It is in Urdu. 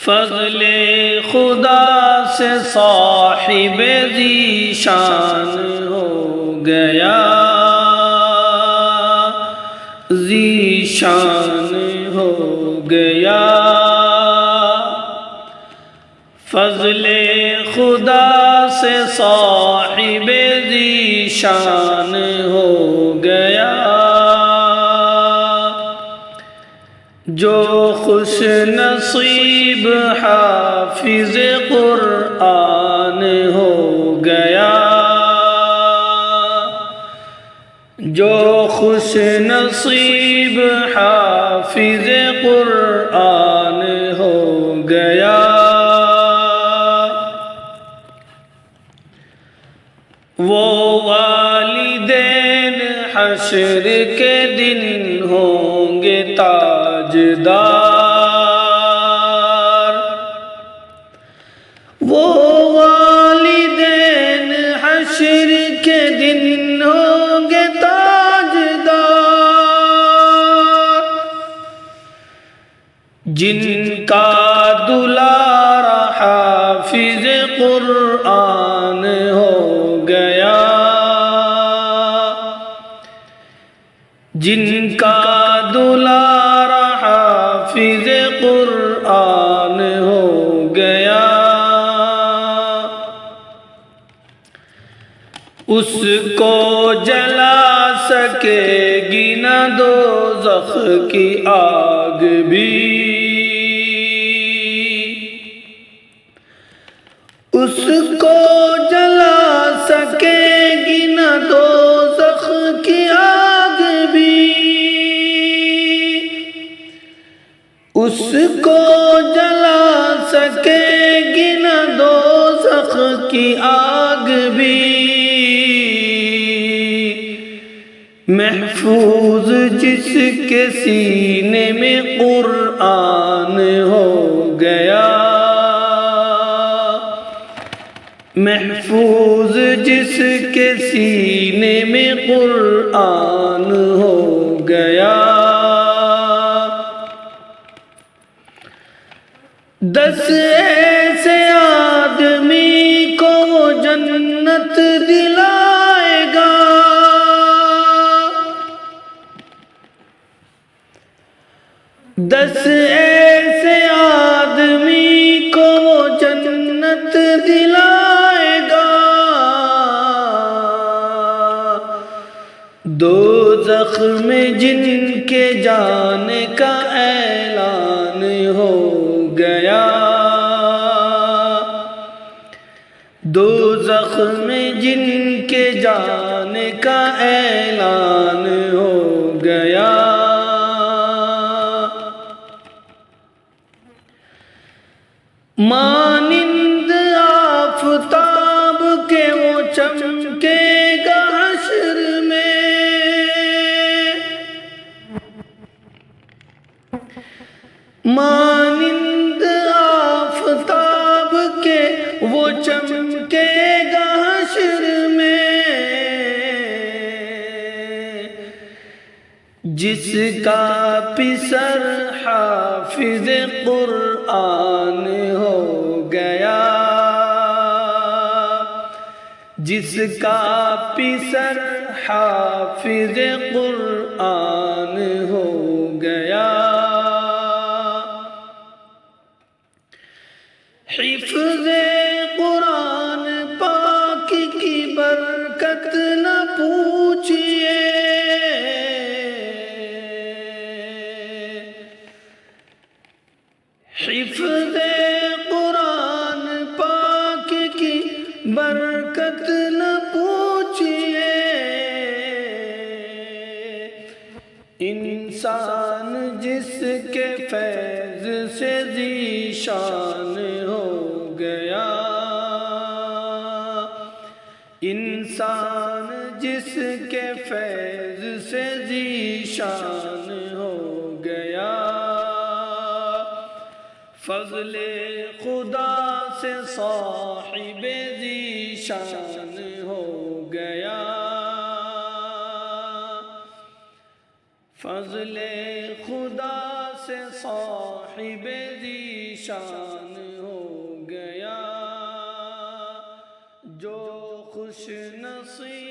فضل خدا سے صاحب ذیشان ہو گیا، ذیشان ہو گیا۔ فضل خدا سے صاحب ذیشان ہو گیا، جو خوش نصیب حافظ قرآن ہو گیا، جو خوش نصیب حافظ قرآن ہو گیا۔ وہ والدین حشر کے دن ہوں گے تاجدار، وہ والدین حشر کے دن ہوں گے تاجدار، جن کا دلارا حافظ قرآن ہو گیا، جن کا دلارا حافظ قرآن ہو گیا۔ اس کو جلا سکے گی نہ دوزخ کی آگ بھی، اس کو جلا سکے گی نہ دوزخ کی آگ بھی، اس کو جلا سکے گی نہ دوزخ کی آگ بھی۔ محفوظ جس کے سینے میں قرآن ہو گیا، محفوظ جس کے سینے میں قرآن ہو گیا۔ دس ایسے آدمی کو وہ جنت دلائے گا، دس ایسے آدمی کو وہ جنت دلائے گا، دوزخ میں جن کے جانے کا اعلان ہو گیا، دوزخ میں جن کے جانے کا اعلان ہو گیا۔ مانند آفتاب کے وہ چمکے گا حشر میں، مانند آفتاب کے وہ چمکے گا حشر میں، جس کا پسر حافظ قرآن ہو گیا، جس کا پسر حافظ قرآن ہو گیا۔ حفظ قرآن پاک کی برکت نہ پوچھئے، حفظ قرآن پاک کی برکت نہ پوچھئے، انسان جس کے فیض سے ذیشان ہو گیا، انسان جس کے فیض سے ذیشان ہو گیا۔ فضل خدا سے صاحب ذیشان ہو گیا، فضل خدا سے صاحب ذیشان شان ہو گیا جو خوش نصیب